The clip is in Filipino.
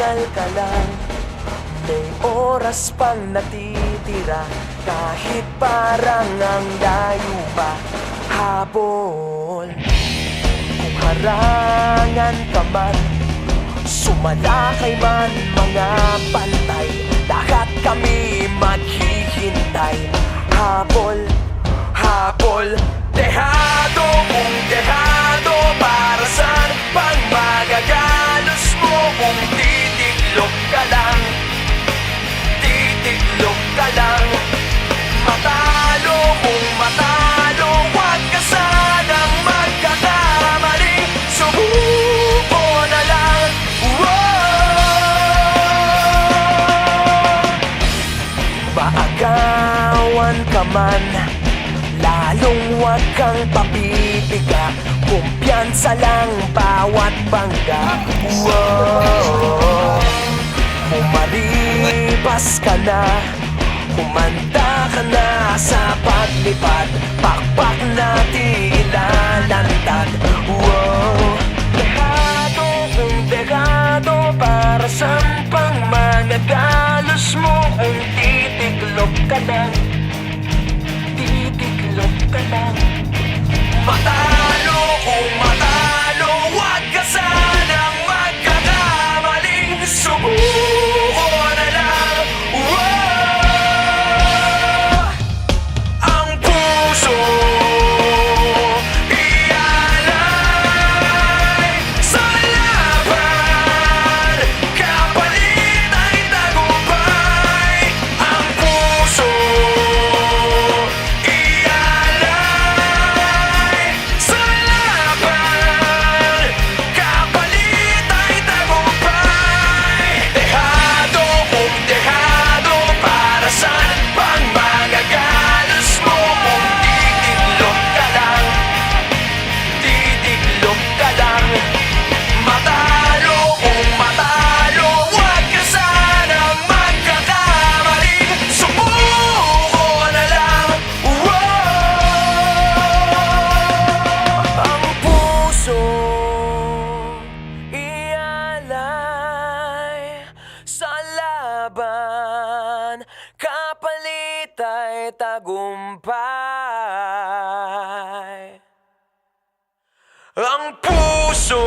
magpahingal ka lang. May oras pang natitira, kahit parang ang layo pa. Habol, kung harangan ka man, sumalakay man mga pantay, lahat kami maghihintay. Habol, habol, dehado kung dehado, para saan pang magagalos mo kung titiklop ka lang, titiklop ka lang. Matalo kung matalo, huwag ka sanang magkakamali, subuko na lang. Maagawan ka man, lalong huwag kang papipiga, kumpiyansa lang bawat bangga. Umalibas ka na, kumanta ka na sa paglipad, pakpak na tilalantad. Dehado kung dehado, para saan pang magagalos mo kung titiklop ka lang, titiklop ka lang. Matalo kung matalo, huwag ka sanang magkakamaling, subuko na lang. Ang puso ialay sa laban, kapalit ay tagumpay. Ang puso ialay sa laban, kapalit ay tagumpay. Dehado kung dehado, para saan pang magagalos mo kung titiklop ka lang, titiklop ka lang. Matalo kung matalo, huwag ka sanang magkakamaling, subuko na lang. Ang puso ialay sa laban, kapalit ay tagumpay. Ang puso